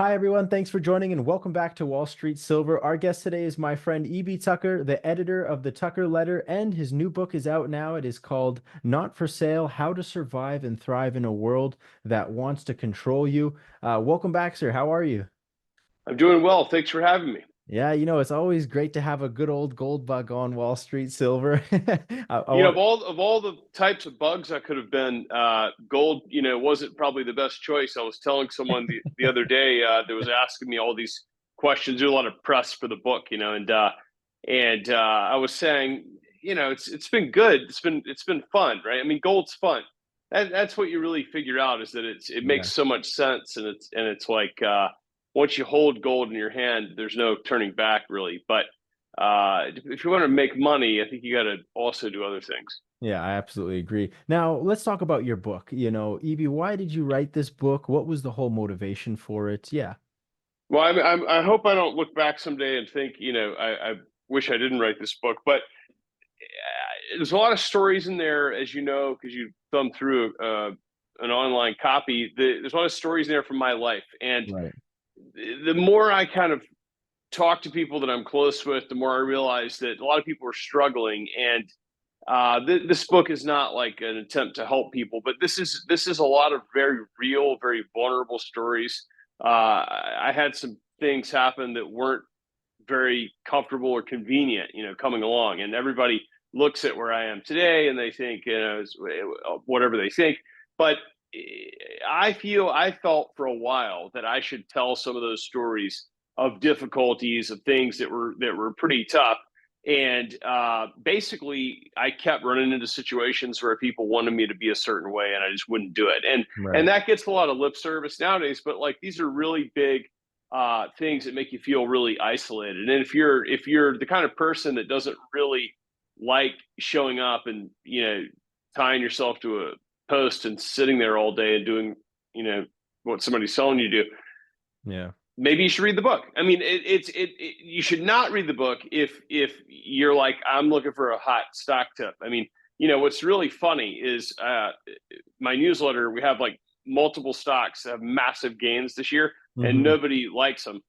Hi, everyone. Thanks for joining and welcome back to Wall Street Silver. Our guest today is my friend E.B Tucker, the editor of the Tucker Letter, and his new book is out now. It is called Not for Sale: How to Survive and Thrive in a World That Wants to Control You. Welcome back, sir. How are you? I'm doing well. Thanks for having me. Yeah, it's always great to have a good old gold bug on Wall Street Silver. I You know, want, of all the types of bugs I could have been, gold, wasn't probably the best choice. I was telling someone the other day that was asking me all these questions. There's a lot of press for the book, and I was saying, it's been good. It's been fun, right? I mean, gold's fun. That's what you really figure out is that it yeah. makes so much sense, and it's like once you hold gold in your hand, there's no turning back really. But if you want to make money, I think you got to also do other things. Yeah, I absolutely agree. Now, let's talk about your book. EB, why did you write this book? What was the whole motivation for it? Yeah. Well, I hope I don't look back someday and think, I wish I didn't write this book, but there's a lot of stories in there, as you know, because you thumb through an online copy. There's a lot of stories in there from my life, and Right. the more I kind of talk to people that I'm close with, the more I realize that a lot of people are struggling, and this book is not like an attempt to help people, but this is a lot of very real, very vulnerable stories. I had some things happen that weren't very comfortable or convenient, coming along, and everybody looks at where I am today and they think, whatever they think. But I felt for a while that I should tell some of those stories of difficulties, of things that were pretty tough. And basically, I kept running into situations where people wanted me to be a certain way, and I just wouldn't do it. And Right. that gets a lot of lip service nowadays. But like these are really big things that make you feel really isolated. And if you're the kind of person that doesn't really like showing up and tying yourself to a post and sitting there all day and doing you know what somebody's telling you to do, Yeah. maybe you should read the book. I mean, you should not read the book if you're like, I'm looking for a hot stock tip. I mean, what's really funny is my newsletter. We have like multiple stocks that have massive gains this year, and Mhm. nobody likes them.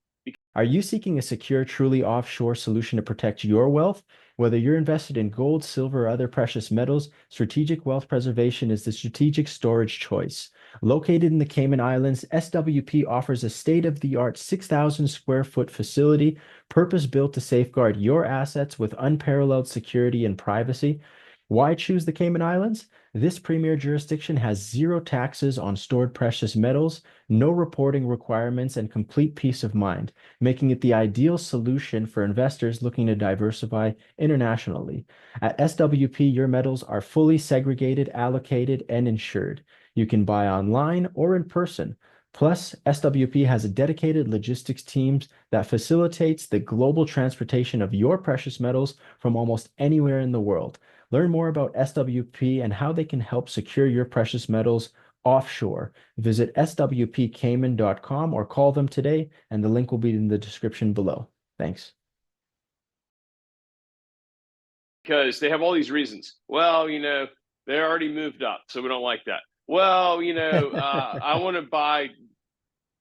Are you seeking a secure, truly offshore solution to protect your wealth? Whether you're invested in gold, silver, or other precious metals, strategic wealth preservation is the strategic storage choice. Located in the Cayman Islands, SWP offers a state-of-the-art 6,000 square foot facility, purpose-built to safeguard your assets with unparalleled security and privacy. Why choose the Cayman Islands? This premier jurisdiction has zero taxes on stored precious metals, no reporting requirements, and complete peace of mind, making it the ideal solution for investors looking to diversify internationally. At SWP, your metals are fully segregated, allocated, and insured. You can buy online or in person. Plus, SWP has a dedicated logistics team that facilitates the global transportation of your precious metals from almost anywhere in the world. Learn more about SWP and how they can help secure your precious metals offshore. Visit swpcayman.com or call them today, and the link will be in the description below. Thanks. Because they have all these reasons. Well, they already moved up, so we don't like that. Well, I want to buy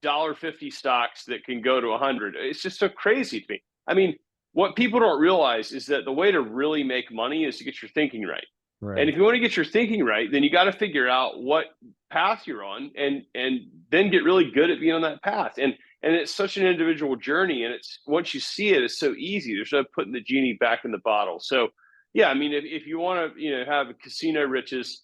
$1.50 stocks that can go to 100. It's just so crazy to me. I mean, what people don't realize is that the way to really make money is to get your thinking right. And Right. if you want to get your thinking right, then you got to figure out what path you're on, and then get really good at being on that path. And it's such an individual journey, and it's once you see it, it's so easy. There's no putting the genie back in the bottle. So yeah, I mean, if you want to have casino riches,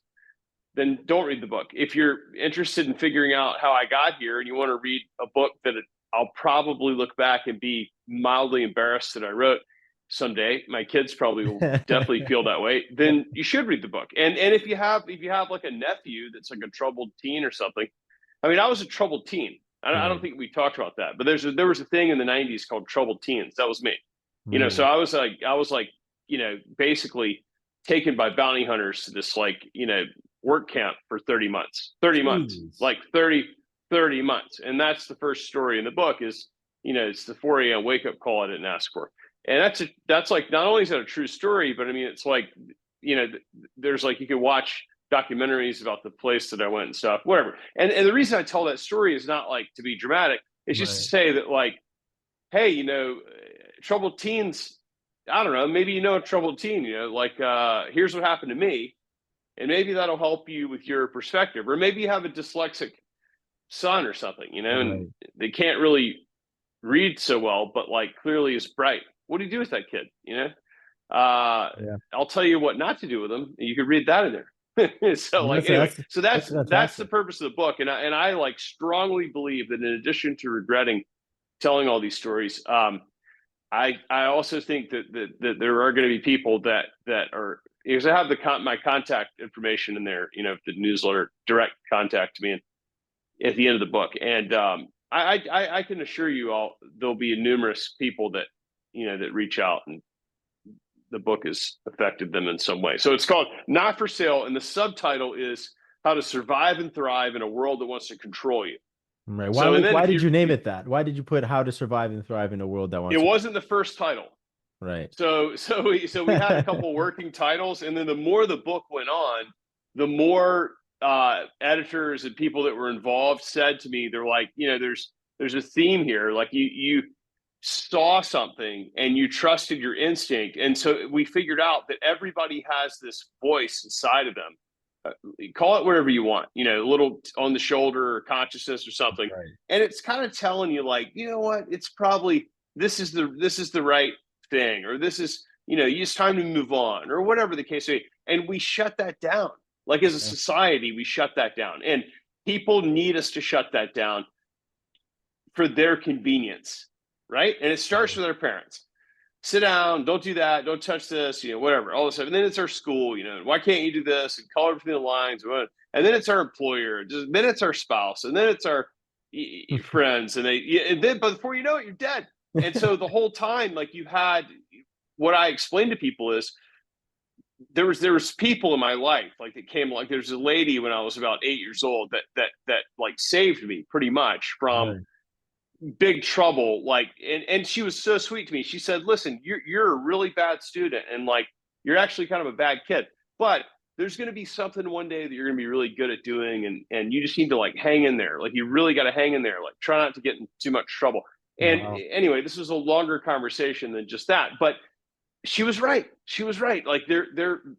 then don't read the book. If you're interested in figuring out how I got here and you want to read a book that I'll probably look back and be mildly embarrassed that I wrote someday, my kids probably will definitely feel that way, then you should read the book. And if you have like a nephew that's like a troubled teen or something, I mean, I was a troubled teen. I don't Right. think we talked about that, but there was a thing in the 90s called troubled teens. That was me. So Really. I was like, basically taken by bounty hunters to this like, work camp for 30 months, 30 months, Jeez. like 30 months. And that's the first story in the book is, it's the 4 a.m. wake up call I didn't ask for. And that's like, not only is that a true story, but I mean, it's like, there's like, you can watch documentaries about the place that I went and stuff, whatever. And the reason I tell that story is not like to be dramatic. It's just to Right. say that, like, hey, troubled teens, I don't know, maybe a troubled teen, like, here's what happened to me. And maybe that'll help you with your perspective. Or maybe you have a dyslexic son or something, and Right. they can't really read so well, but like clearly is bright. What do you do with that kid? Yeah. I'll tell you what not to do with them. You could read that in there. So No, like, That's anyway, that's so that's that's the fantastic. purpose of the book. And I like strongly believe that in addition to regretting telling all these stories, I also think that there are going to be people that are, because I have my contact information in there, the newsletter, direct contact to me at the end of the book. And I can assure you all there'll be numerous people that that reach out, and the book has affected them in some way. So it's called Not for Sale, and the subtitle is How to Survive and Thrive in a World That Wants to Control You. Right. Why So, and then why if did you you, name it that? Why did you put How to Survive and Thrive in a World That it Wants to? wasn't the first title. Right. So we had a couple working titles, and then the more the book went on, the more editors and people that were involved said to me, they're like, there's a theme here. Like you saw something and you trusted your instinct, and so we figured out that everybody has this voice inside of them. Call it whatever you want, a little on the shoulder or consciousness or something, Right. and it's kind of telling you, like, you know what, it's probably this is the right thing, or this is, it's time to move on, or whatever the case may be. And we shut that down. Like, as a Yeah. society, we shut that down. And people need us to shut that down for their convenience, right? And it starts with our parents. Sit down, don't do that, don't touch this, whatever, all this stuff. And then it's our school, why can't you do this? And color between the lines. And then it's our employer, then it's our spouse, and then it's our friends. And then, but before you know it, you're dead. And so the whole time, like, you had, what I explain to people is, there was people in my life, like, that came, like, there's a lady when I was about 8 years old that like saved me pretty much from Right. big trouble. Like, and she was so sweet to me. She said, listen, you're a really bad student, and like, you're actually kind of a bad kid, but there's going to be something one day that you're going to be really good at doing, and you just need to, like, hang in there. Like, you really got to hang in there, like, try not to get in too much trouble. And Wow. anyway, this was a longer conversation than just that, but she was right. She was right. Like,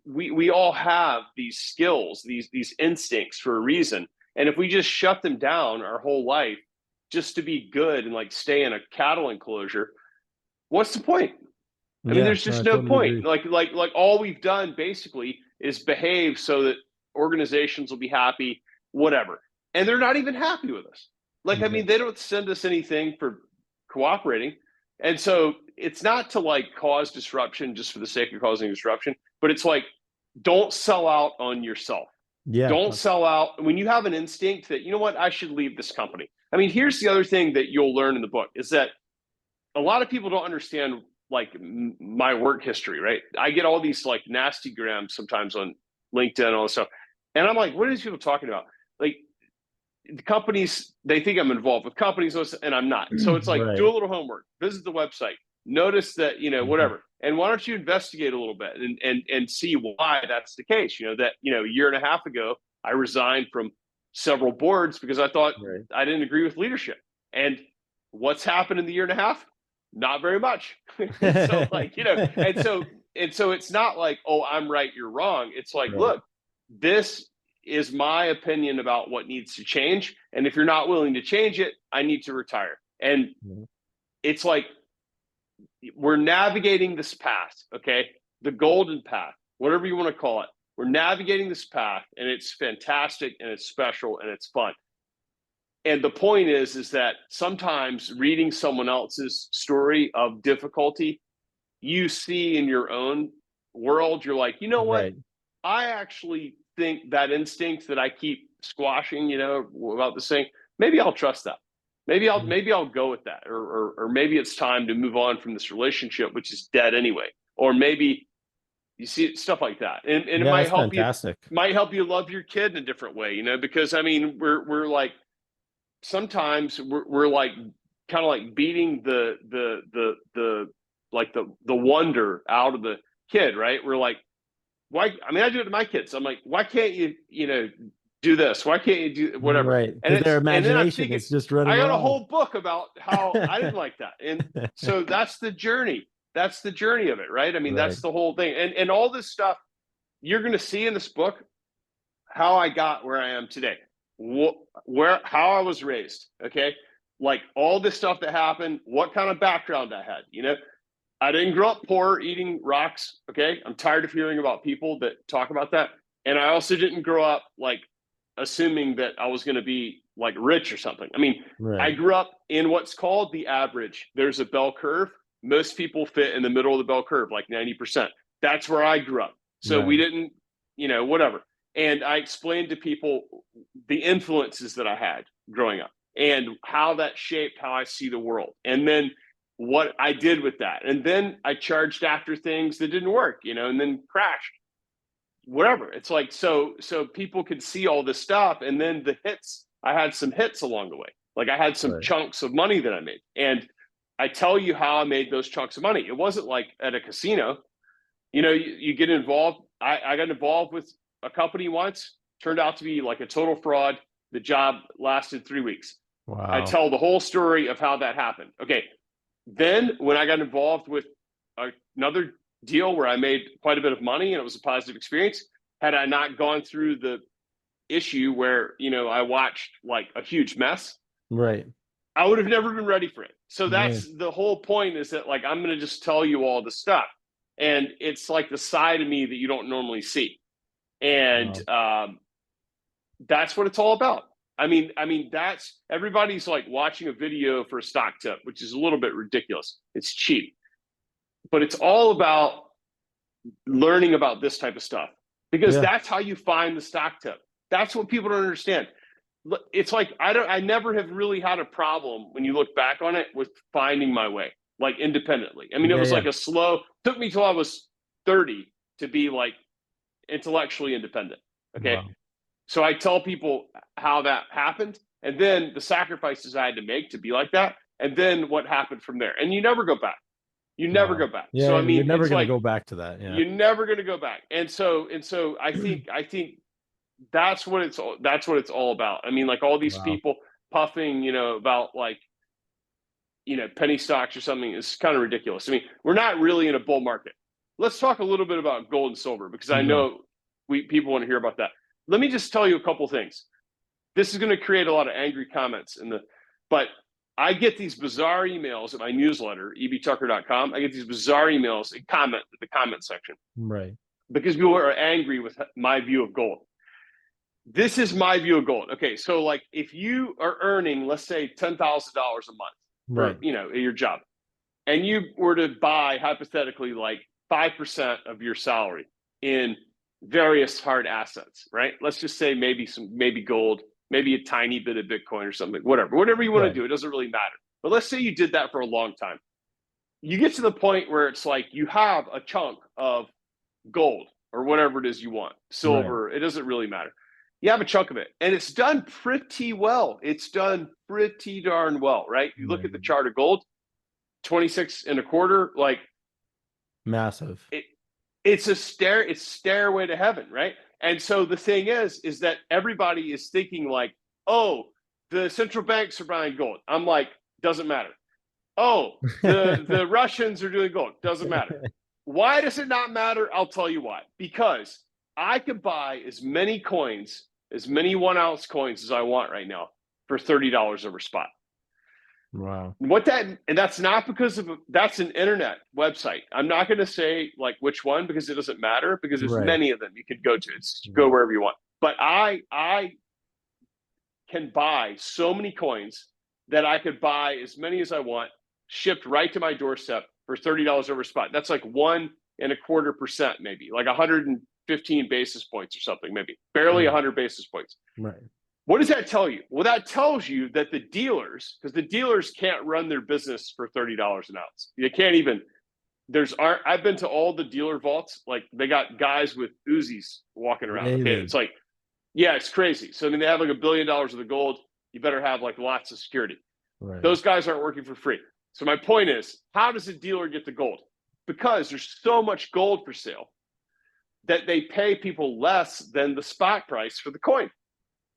we all have these skills, these instincts, for a reason. And if we just shut them down our whole life just to be good and, like, stay in a cattle enclosure, what's the point? I mean, Yeah, there's no, just I no totally point. agree. Like all we've done basically is behave so that organizations will be happy, whatever. And they're not even happy with us. Like, I Right. mean, they don't send us anything for cooperating. And so it's not to, like, cause disruption just for the sake of causing disruption, but it's like, don't sell out on yourself. Yeah. Don't sell out when you have an instinct that, what, I should leave this company. I mean, here's the other thing that you'll learn in the book is that a lot of people don't understand, like, my work history, right? I get all these, like, nasty grams sometimes on LinkedIn and all this stuff. And I'm like, what are these people talking about? Like, the companies, they think I'm involved with companies, and I'm not. So it's like, do Right. a little homework, visit the website, notice that, Mhm. whatever. And why don't you investigate a little bit and see why that's the case? That, a year and a half ago, I resigned from several boards because I thought Right. I didn't agree with leadership. And what's happened in the year and a half? Not very much. So, like, and so it's not like, oh, I'm right, you're wrong. It's like, Right. look, this is my opinion about what needs to change. And if you're not willing to change it, I need to retire. And Mhm. it's like, we're navigating this path, okay? The golden path, whatever you want to call it. We're navigating this path, and it's fantastic, and it's special, and it's fun. And the point is that sometimes reading someone else's story of difficulty, you see in your own world, you're like, you know what? Right. I actually think that instinct that I keep squashing, about this thing, maybe I'll trust that. Mm. Maybe I'll go with that, or maybe it's time to move on from this relationship, which is dead anyway. Or maybe you see stuff like that, and it Yeah, that's fantastic. might help you love your kid in a different way, because, I mean, we're like, sometimes we're like, kind of like beating the like the wonder out of the kid, right? We're like, why? I mean, I do it to my kids. I'm like, why can't you, do this? Why can't you do whatever? Right. Because their And then I'm imagination thinking, is just I running got a wild. whole book about how I didn't like that. And so that's the journey. That's the journey of it, right? I mean, Right. that's the whole thing. And all this stuff you're going to see in this book how I got where I am today, where how I was raised, okay? Like all this stuff that happened, what kind of background I had, you know? I didn't grow up poor eating rocks, okay? I'm tired of hearing about people that talk about that. And I also didn't grow up like assuming that I was going to be like rich or something. I mean, I Right. grew up in what's called the average. There's a bell curve. Most people fit in the middle of the bell curve, like 90%. That's where I grew up. So we Right. didn't, you know, whatever. And I explained to people the influences that I had growing up and how that shaped how I see the world. And then what I did with that. And then I charged after things that didn't work, you know, and then crashed. Whatever. It's like so people could see all this stuff. And then the hits, I had some hits along the way. Like I had some Right. chunks of money that I made. And I tell you how I made those chunks of money. It wasn't like at a casino. You know, you get involved. I got involved with a company once, turned out to be like a total fraud. The job lasted 3 weeks. I Wow. tell the whole story of how that happened. Okay. Then when I got involved with another deal where I made quite a bit of money and it was a positive experience, had I not gone through the issue where, you know, I watched like a huge mess, Right. I would have never been ready for it. So Right. that's the whole point, is that like I'm going to just tell you all the stuff. And it's like the side of me that you don't normally see. And Wow. that's what it's all about. I mean, that's everybody's like watching a video for a stock tip, which is a little bit ridiculous. It's cheap, but it's all about learning about this type of stuff because Yeah. that's how you find the stock tip. That's what people don't understand. It's like I never have really had a problem when you look back on it with finding my way like independently. I mean, it Yeah. was Yeah. like a slow, took me till I was 30 to be like intellectually independent. Okay. Wow. So I tell people how that happened and then the sacrifices I had to make to be like that. And then what happened from there. And you never go back. You never Wow. go back. Yeah. So I You're mean, never it's gonna like go back to that. Yeah. you're never going to go back. And so I think that's what it's all about. I mean, like all these Wow. people puffing, you know, about like, you know, penny stocks or something is kind of ridiculous. I mean, we're not really in a bull market. Let's talk a little bit about gold and silver because I Yeah. know people want to hear about that. Let me just tell you a couple things. This is going to create a lot of angry comments but I get these bizarre emails at my newsletter, ebtucker.com. I get these bizarre emails and comment at the comment section Right. because people are angry with my view of gold. This is my view of gold. Okay, so like if you are earning, let's say $10,000 a month for, Right. you know, your job, and you were to buy hypothetically like 5% of your salary in various hard assets, right? Let's just say maybe gold, maybe a tiny bit of Bitcoin or something, whatever you want to Right. do, it doesn't really matter. But let's say you did that for a long time. You get to the point where it's like you have a chunk of gold or whatever it is you want, Right. silver, it doesn't really matter. You have a chunk of it and it's done pretty well. It's done pretty darn well, right? You look Right. at the chart of gold, 26 and a quarter, like Massive. it, it's stairway to heaven, right? And so the thing is that everybody is thinking like, oh, the central banks are buying gold. I'm like, doesn't matter. Oh, the Russians are doing gold. Doesn't matter. Why does it not matter? I'll tell you why. Because I could buy as many coins, as many 1 ounce coins as I want right now for $30 over spot. Wow. And that's not because of that's an internet website. I'm not going to say like which one because it doesn't matter because there's Right. many of them you could go to. It's go Right. wherever you want. But I can buy so many coins that I could buy as many as I want, shipped right to my doorstep for $30 over spot. That's like 1.25%, maybe like 115 basis points or something, maybe barely Right. 100 basis points. Right. What does that tell you? Well, that tells you that the dealers, because the dealers can't run their business for $30 an ounce. They can't even. I've been to all the dealer vaults. Like they got guys with Uzis walking around. Okay, Really. it's like, yeah, it's crazy. So I mean, they have like $1 billion of the gold. You better have like lots of security. Right. Those guys aren't working for free. So my point is, how does a dealer get the gold? Because there's so much gold for sale that they pay people less than the spot price for the coin.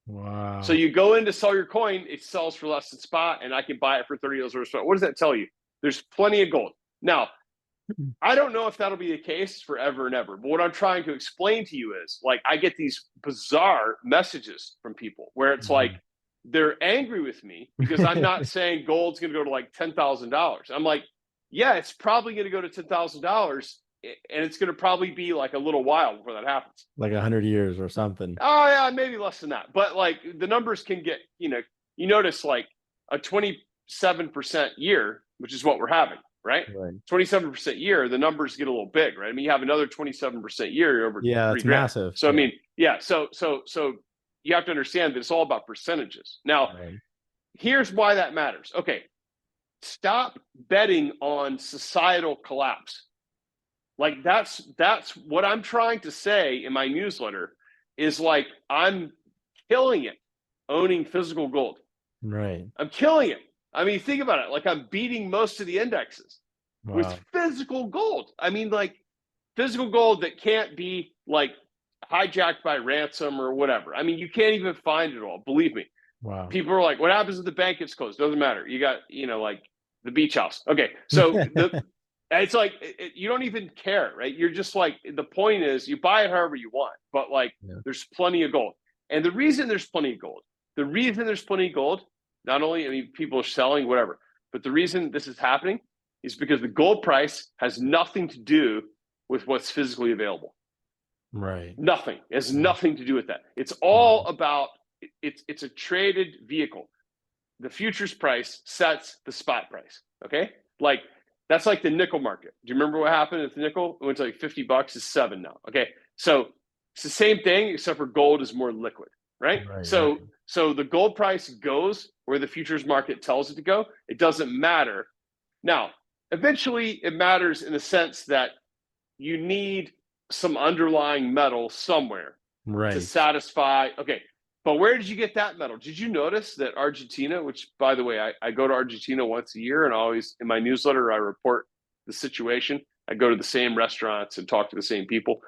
So Wow. you go in to sell your coin, it sells for less than spot, and I can buy it for $30 over spot. What does that tell you? There's plenty of gold. Now, I don't know if that'll be the case forever and ever, but what I'm trying to explain to you is, like, I get these bizarre messages from people where it's like Mhm. they're angry with me because I'm not saying gold's going to go to like $10,000. I'm like, yeah, it's probably going to go to $10,000, and it's going to probably be like a little while before that happens. Like 100 years or something. Oh yeah, maybe less than that. But like the numbers can get, you notice like a 27% year, which is what we're having, right? Right. 27% year, the numbers get a little big, right? I mean, you have another 27% year over Yeah, three that's grand. massive. So I Yeah. mean, yeah, so you have to understand that it's all about percentages. Now, Right. here's why that matters. Okay, stop betting on societal collapse. Like that's what I'm trying to say in my newsletter is like I'm killing it owning physical gold. Right. I'm killing it. I mean, think about it. Like I'm beating most of the indexes with Wow. physical gold. I mean, like physical gold that can't be like hijacked by ransom or whatever. I mean, you can't even find it all. Believe me. Wow. People are like, what happens if the bank gets closed? Doesn't matter. You got, like the beach house. Okay. So it's like, you don't even care, right? You're just like, the point is you buy it however you want, but like Yeah. there's plenty of gold. And the reason there's plenty of gold, not only, I mean, people are selling, whatever, but the reason this is happening is because the gold price has nothing to do with what's physically available. Right. Nothing. It has Wow. nothing to do with that. It's all about, it's a traded vehicle. The futures price sets the spot price. Okay. Like that's like the nickel market. Do you remember what happened with the nickel? It went to like $50. It's 7 now. Okay. So it's the same thing, except for gold is more liquid, right? Right. Right. So the gold price goes where the futures market tells it to go. It doesn't matter. Now, eventually it matters in the sense that you need some underlying metal somewhere to Right. satisfy. Okay, but where did you get that metal? Did you notice that Argentina, which by the way, I go to Argentina once a year and always in my newsletter, I report the situation. I go to the same restaurants and talk to the same people.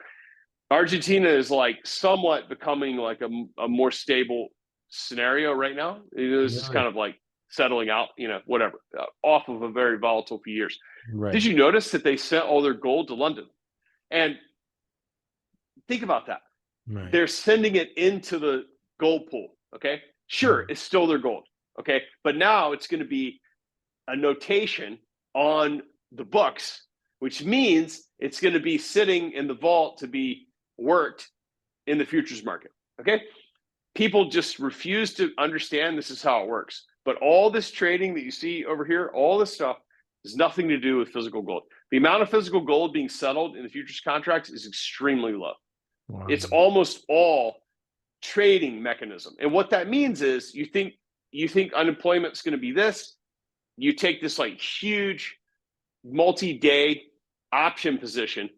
Argentina is like somewhat becoming like a more stable scenario right now. This is kind Really? of like settling out, whatever, off of a very volatile few years. Did Right. you notice that they sent all their gold to London? And think about that. Right. They're sending it into the gold pool. Okay. Sure, Right. it's still their gold. Okay. But now it's going to be a notation on the books, which means it's going to be sitting in the vault to be worked in the futures market. Okay. People just refuse to understand this is how it works. But all this trading that you see over here, all this stuff has nothing to do with physical gold. The amount of physical gold being settled in the futures contracts is extremely low. Wow. It's almost all trading mechanism. And what that means is you think unemployment is going to be this. You take this like huge multi-day option position.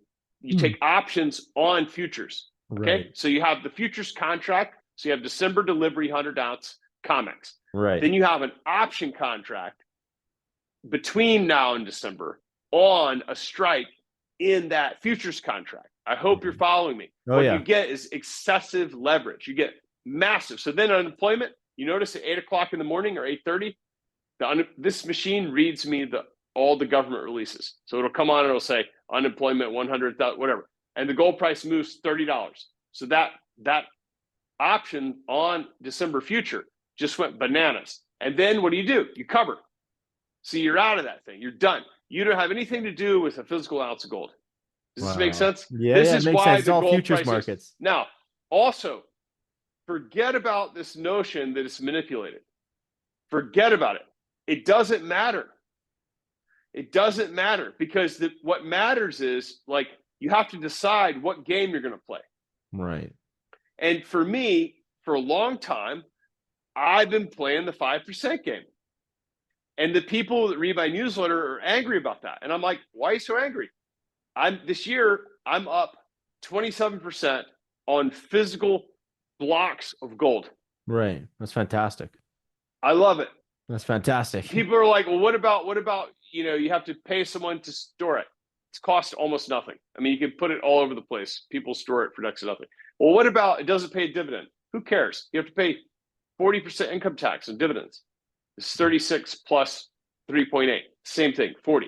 You Hmm. take options on futures. Okay. Right. So you have the futures contract. So you have December delivery 100-ounce COMEX. Right. Then you have an option contract between now and December on a strike in that futures contract. I hope you're following me. Oh What you yeah. get is excessive leverage. You get massive. So then unemployment, you notice at 8 o'clock in the morning or 8:30, this machine reads me all the government releases. So it'll come on and it'll say unemployment 100,000, whatever. And the gold price moves $30. So that option on December future just went bananas. And then what do? You cover. So you're out of that thing. You're done. You don't have anything to do with a physical ounce of gold. Does this make Wow. sense? Yeah, This yeah, it is makes why sense. It's the all gold futures price is. markets. Now, also, forget about this notion that it's manipulated. Forget about it. It doesn't matter. It doesn't matter because what matters is like you have to decide what game you're going to play. Right. And for me, for a long time, I've been playing the 5% game. And the people that read my newsletter are angry about that. And I'm like, why are you so angry? This year, I'm up 27% on physical blocks of gold. Right. That's fantastic. I love it. That's fantastic. People are like, well, what about, you have to pay someone to store it. It's cost almost nothing. I mean, you can put it all over the place. People store it for next to nothing. Well, what about it doesn't pay a dividend? Who cares? You have to pay 40% income tax on dividends. It's 36 plus 3.8. Same thing, 40.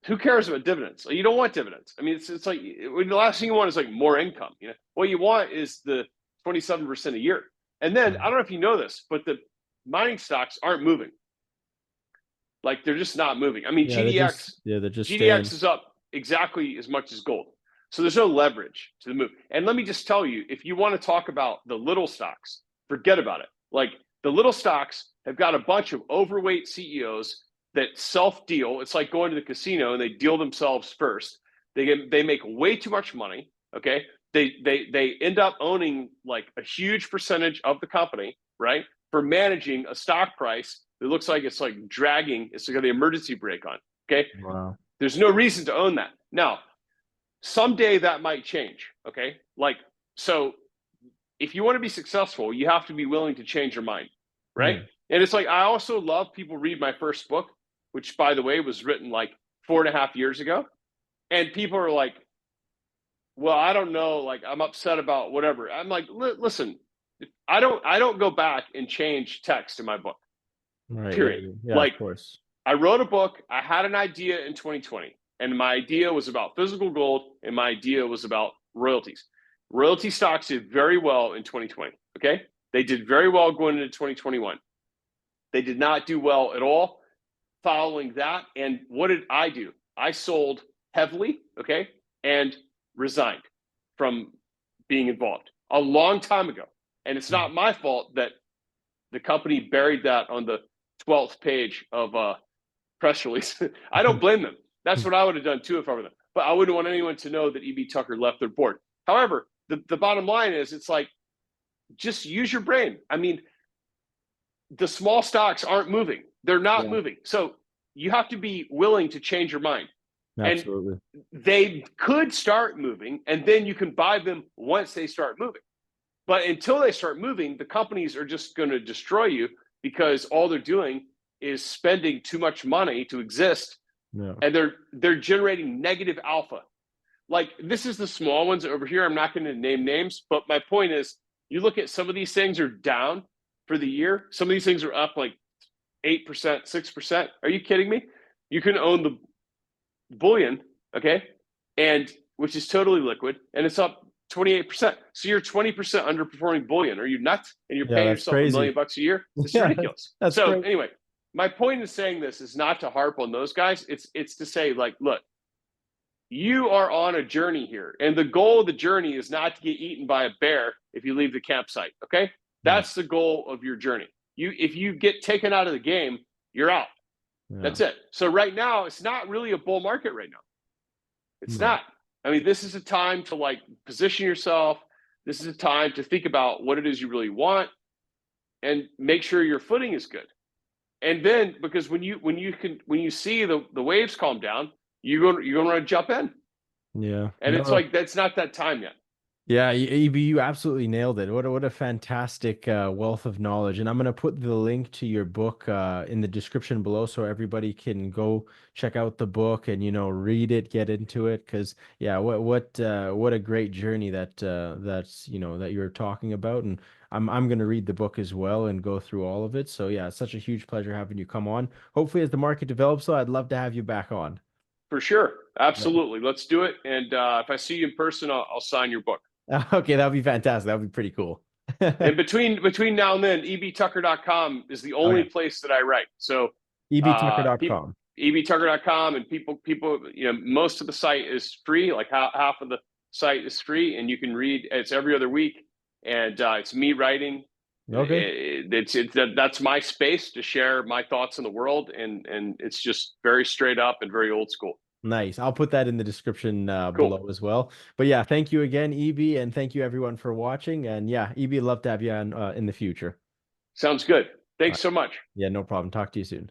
Who cares about dividends? You don't want dividends. I mean, it's like the last thing you want is like more income. What you want is the 27% a year. And then I don't know if you know this, but the mining stocks aren't moving. Like they're just not moving. I mean, Yeah, they're just staying. GDX is up exactly as much as gold. So there's no leverage to the move. And let me just tell you, if you want to talk about the little stocks, forget about it. Like the little stocks have got a bunch of overweight CEOs that self-deal. It's like going to the casino and they deal themselves first. They make way too much money. Okay. They end up owning like a huge percentage of the company, right? For managing a stock price that looks like it's like dragging, it's got the emergency brake on. Okay. Wow. There's no reason to own that. Now, someday that might change. Okay. Like, so if you want to be successful, you have to be willing to change your mind. Right. And it's like, I also love people read my first book, which by the way, was written like 4.5 years ago. And people are like, well, I don't know. Like, I'm upset about whatever. I'm like, listen, I don't go back and change text in my book. Right. Period. Yeah, Like, of course. I wrote a book. I had an idea in 2020, and my idea was about physical gold, and my idea was about royalties. Royalty stocks did very well in 2020. Okay, they did very well going into 2021. They did not do well at all following that. And what did I do? I sold heavily, okay, and resigned from being involved a long time ago. And it's not my fault that the company buried that on the 12th page of a press release. I don't blame them. That's what I would have done too if I were them. But I wouldn't want anyone to know that E.B Tucker left their board. However, the bottom line is it's like, just use your brain. I mean, the small stocks aren't moving. They're not moving. So you have to be willing to change your mind. Absolutely. And they could start moving, and then you can buy them once they start moving. But until they start moving, the companies are just going to destroy you because all they're doing is spending too much money to exist. Yeah. And they're generating negative alpha. Like, this is the small ones over here. I'm not going to name names, but my point is, you look at some of these things are down for the year. Some of these things are up like 8%, 6%. Are you kidding me? You can own the bullion, okay, and which is totally liquid, and it's up 28%. So you're 20% underperforming bullion. Are you nuts? And you're paying that's yourself crazy. $1 million a year? It's Yeah, ridiculous. that's so great. anyway, my point in saying this is not to harp on those guys. It's to say, like, look, you are on a journey here, and the goal of the journey is not to get eaten by a bear if you leave the campsite. Okay, that's the goal of your journey. If you get taken out of the game, you're out. That's it. So right now, it's not really a bull market right now. It's not. I mean, this is a time to like position yourself. This is a time to think about what it is you really want and make sure your footing is good. And then, because when you see the waves calm down, you're going to want to jump in. Yeah. And it's like, that's not that time yet. Yeah, EB, you absolutely nailed it. What a fantastic wealth of knowledge. And I'm going to put the link to your book in the description below so everybody can go check out the book and, read it, get into it. Because, yeah, what a great journey that's that you're talking about. And I'm going to read the book as well and go through all of it. So, yeah, it's such a huge pleasure having you come on. Hopefully, as the market develops, though, I'd love to have you back on. For sure. Absolutely. Let's do it. And if I see you in person, I'll sign your book. Okay, that would be fantastic. That would be pretty cool. And between now and then, ebtucker.com is the only place that I write. So ebtucker.com. ebtucker.com, and people, most of the site is free. Like half of the site is free, and you can read. It's every other week, and it's me writing. Okay. That's my space to share my thoughts in the world, and it's just very straight up and very old school. Nice. I'll put that in the description Cool. below as well. But yeah, thank you again, EB, and thank you everyone for watching. And yeah, EB, love to have you on in the future. Sounds good. Thanks so much. Yeah, no problem. Talk to you soon.